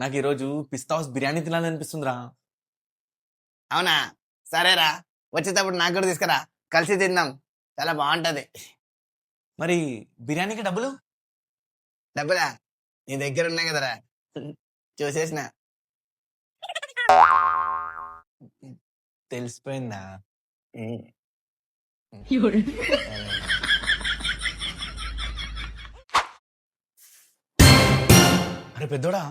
నాకు ఈరోజు పిస్తా హౌస్ బిర్యానీ తినాలనిపిస్తుందిరా. అవునా? సరేరా, వచ్చేటప్పుడు నాకు కూడా తీసుకురా, కలిసి తిందాం, చాలా బాగుంటది. మరి బిర్యానీకి డబ్బులు? డబ్బులా నీ దగ్గర ఉన్నాయి కదరా, చూసేసిన. తెలిసిపోయిందా? అరే పెద్దోడా,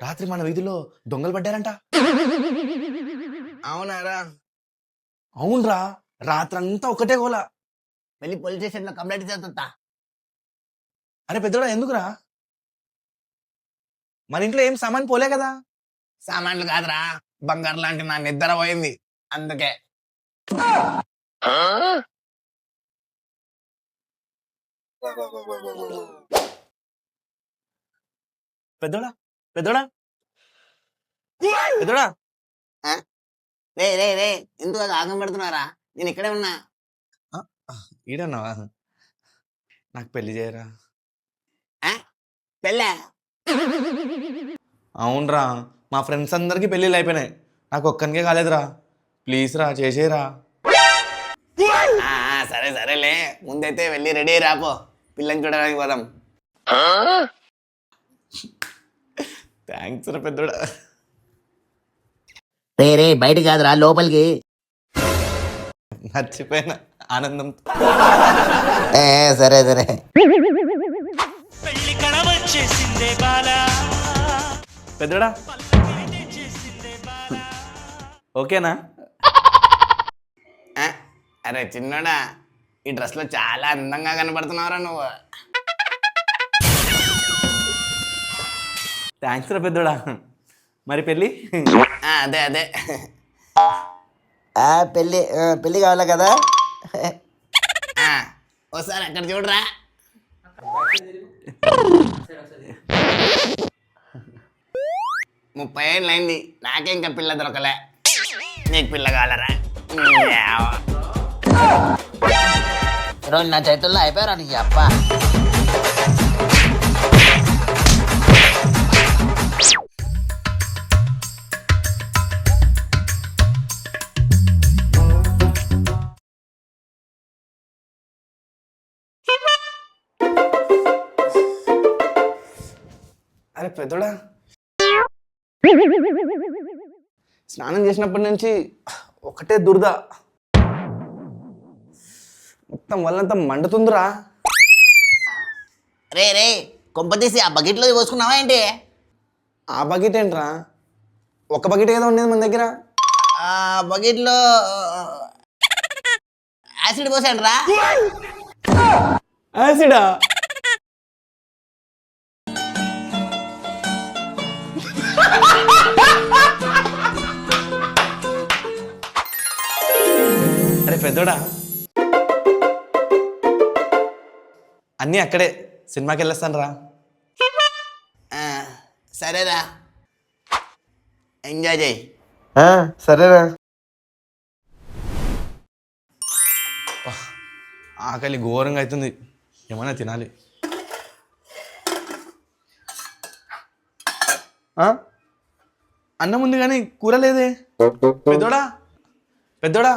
రాత్రి మన వీధిలో దొంగలు పడ్డారంట. అవునారా? అవునరా, రాత్రంతా ఒకటే గోల. వెళ్ళి పోలీస్ స్టేషన్ లో కంప్లైంట్ చేస్తా. అరే పెద్దోడా, ఎందుకురా? మన ఇంట్లో ఏం సామాన్ పోలే కదా? సామాన్లు కాదురా, బంగారు లాంటి నా నిద్ర పోయింది, అందుకే. పెద్దోడా పెద్దోడా పెద్దోడా, రే రే రే, ఎందుకు ఆగం పెడుతున్నారా? నేను ఇక్కడే ఉన్నా. ఈడన్నావా? నాకు పెళ్లి చేయరా? పెళ్ళా? అవునరా, మా ఫ్రెండ్స్ అందరికి పెళ్ళిళ్ళు అయిపోయినాయి, నాకు ఒక్కనికే కాలేదురా. ప్లీజ్ రా, చేసేరా. సరే సరేలే, ముందైతే వెళ్ళి రెడీ రాపో, పిల్లని చూడడానికి పోదాం. థ్యాంక్స్ రా పెద్దోడా. రే రే, బయట కాదురా, లోపలికి. మర్చిపోయినా ఆనందం. సరే సరే. పెళ్లి కడవచ్చేసిందే బాలా, పెద్దోడా ఓకేనా? అరే చిన్నోడా, ఈ డ్రెస్ లో చాలా అందంగా కనబడుతున్నావురా నువ్వు. థ్యాంక్స్ రా పెద్దోడా. మరి పెళ్ళి? అదే అదే, పెళ్ళి పెళ్ళి కావాలా కదా. ఒకసారి అక్కడ చూడరా. ముప్పై ఏళ్ళు అయింది, నాకే ఇంకా పిల్ల దొరకలే, నీకు పిల్ల కావాలరా? ఈరోజు నా చేతుల్లో అయిపోయారా నీ అప్ప. అరే పెద్దోడా, స్నానం చేసినప్పటి నుంచి ఒకటే దురద, మొత్తం వల్లంతా మండుతుందిరా. రే రే, కొంపతీసి ఆ బకెట్లో పోసుకున్నావా ఏంటి? ఆ బకెట్ ఏంట్రా? ఒక బకెట్ ఏదో ఉండేది మన దగ్గర. ఆ బకెట్లో యాసిడ్ పోసాడు రా. యాసిడా? అరే పెద్దోడా, అన్నీ అక్కడే, సినిమాకి వెళ్ళొస్తాను రా. సరేరా, ఎంజాయ్ చేయి. సరేరా. ఆకలి ఘోరంగా అవుతుంది, ఏమైనా తినాలి. అన్నం ఉంది కానీ కూర లేదే. పెద్దోడా పెద్దోడా,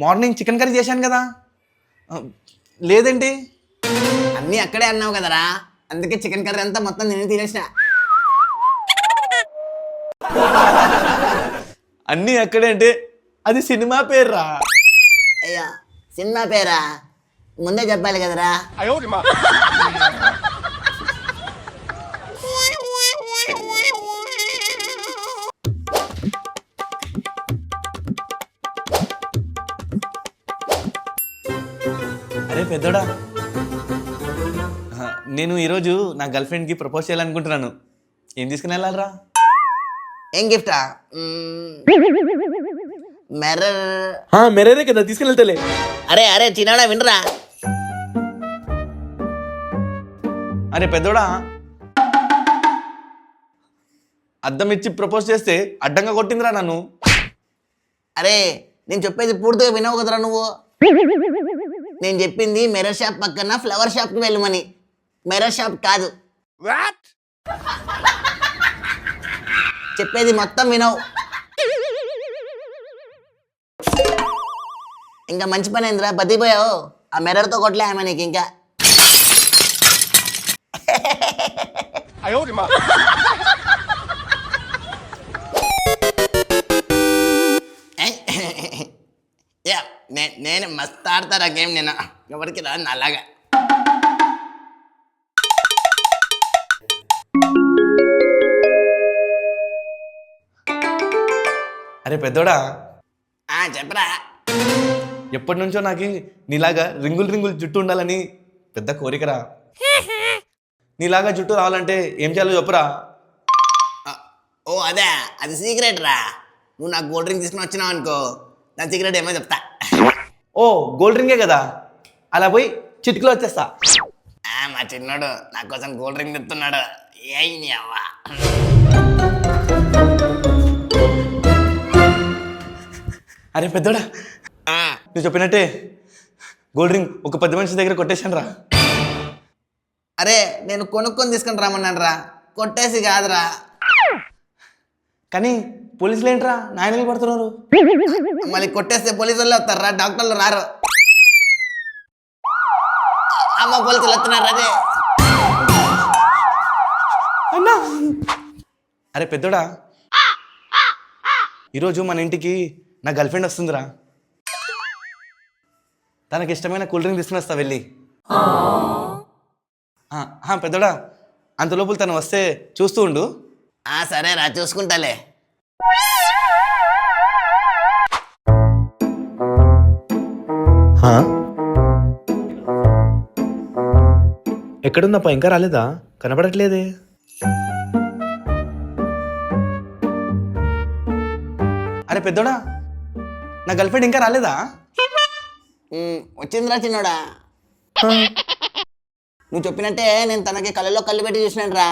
మార్నింగ్ చికెన్ కర్రీ చేశాను కదా, లేదేంటి? అన్నీ అక్కడే అన్నావు కదరా, అందుకే చికెన్ కర్రీ అంతా మొత్తం నేను తినేసిన. అన్నీ అక్కడే అంటే అది సినిమా పేర్రా. అయ్యా, సినిమా పేరా? ముందే చెప్పాలి కదరా. అరే పెద్దోడా, నేను ఈరోజు నా గర్ల్ ఫ్రెండ్కి ప్రపోజ్ చేయాలనుకుంటున్నాను, ఏం తీసుకుని వెళ్ళాలరా? ఏం గిఫ్టా? మిర్రర్. మెరేరే కదా, తీసుకుని వెళ్తలే. అరే అరే చిన్నాడా, వినరా. అరే పెద్దోడా, అద్దం ఇచ్చి ప్రపోజ్ చేస్తే అడ్డంగా కొట్టిందిరా నన్ను. అరే, నేను చెప్పేది పూర్తిగా వినవు కదరా నువ్వు. నేను చెప్పింది మిర్రర్ షాప్ పక్కన ఫ్లవర్ షాప్కి వెళ్ళమని. మిర్రర్ షాప్ కాదు. చెప్పేది మొత్తం వినవు. ఇంకా మంచి పని ఏందిరా బతికిపోయావు. ఆ మిర్రర్తో కొట్టలే ఆమె నీకు ఇంకా. యా, నేను మస్తు ఆడతారా గేమ్. నేను ఎవరికి రాదు అలాగా. అరే పెద్దోడా, చెప్పరా. ఎప్పటి నుంచో నాకు నీలాగా రింగులు రింగులు జుట్టు ఉండాలని పెద్ద కోరికరా. నీలాగా జుట్టు రావాలంటే ఏం చేయాలో చెప్పురా. ఓ అదే, అది సీక్రెట్ రా. నువ్వు నాకు గోల్డ్ రింగ్ తీసుకుని వచ్చినావు అనుకో, నా సీక్రెట్ ఏమో చెప్తా. ఓ గోల్డ్ రింగే కదా, అలా పోయి చిటికలో వచ్చేస్తా. మా చిన్నోడు నా కోసం గోల్డ్ రింగ్ తెస్తున్నాడు. ఏ అవ్వా. అరే పెద్దోడా, నువ్వు చెప్పినట్టే గోల్డ్ రింగ్ ఒక 10 మనిషి దగ్గర కొట్టేశాను రా. అరే నేను కొనుక్కొని తీసుకొని రమ్మన్నాను రా, కొట్టేసి కాదురా. కానీ పోలీసులు ఏంట్రా నాయనలు పడుతున్నారు. మళ్ళీ కొట్టేస్తే పోలీసు వాళ్ళు వస్తారా, డాక్టర్లు రారు. అమ్మ పోలీసులు వస్తున్నారు. అదే అన్నా. అరే పెద్దోడా, ఈరోజు మన ఇంటికి నా గర్ల్ ఫ్రెండ్ వస్తుందిరా. తనకి ఇష్టమైన కూల్ డ్రింక్ తీసుకుని వస్తా వెళ్ళి. పెద్దోడా, అంత లోపల తను వస్తే చూస్తూ ఉండు. సరే రా, చూసుకుంటాలే. ఎక్కడుందప్ప, ఇంకా రాలేదా? కనపడట్లేదే. అరే పెద్దోడా, నా గర్ల్ ఫ్రెండ్ ఇంకా రాలేదా? వచ్చిందిరా చిన్నోడా. నువ్వు చెప్పినట్టే నేను తనకి కళ్ళలో కళ్ళు పెట్టి చూసినాను రా.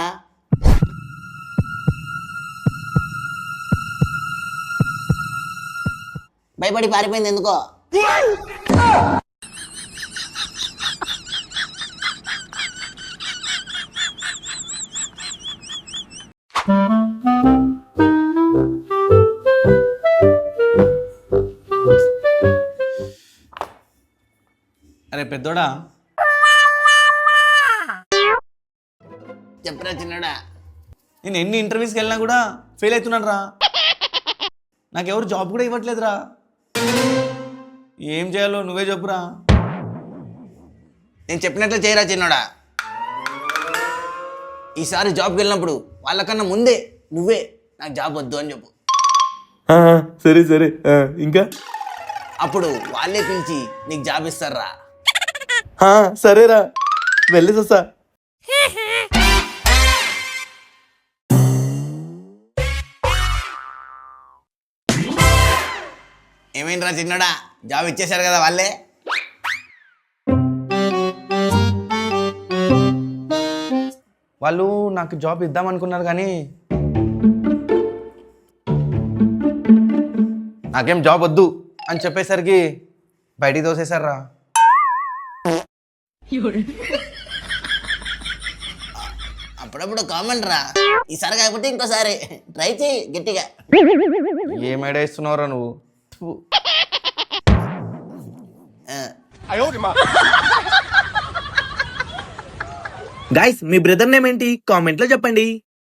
భయపడి పారిపోయింది ఎందుకో. అరే పెద్దోడా, చెప్పరా చిన్నోడా. నేను ఎన్ని ఇంటర్వ్యూస్కి వెళ్ళినా కూడా ఫెయిల్ అవుతున్నాను రా. నాకెవరు జాబ్ కూడా ఇవ్వట్లేదురా. ఏం చేయాలో నువ్వే చెప్పురా. నేను చెప్పినట్లు చేయరా చిన్నోడా. ఈసారి జాబ్కి వెళ్ళినప్పుడు వాళ్ళకన్నా ముందే నువ్వే నాకు జాబ్ వద్దు అని చెప్పు. సరే సరే, ఇంకా అప్పుడు వాళ్ళే పిలిచి నీకు జాబ్ ఇస్తారా. సరేరా, వెళ్ళేసి వస్తా. ఏమైందిరా చిన్నోడా, జాబ్ ఇచ్చేశారు కదా వాళ్ళే. వాళ్ళు నాకు జాబ్ ఇద్దాం అనుకున్నారు కానీ నాకేం జాబ్ వద్దు అని చెప్పేసరికి బయటికి తోసేశారా. అప్పుడప్పుడు కామన్ రా. ఈసారి కాకపోతే ఇంకోసారి ట్రై చేయి గట్టిగా. ఏం ఐడియా ఇస్తున్నావురా నువ్వు. గైస్, మీ బ్రదర్ నేమ్ ఏంటి? కామెంట్లో చెప్పండి.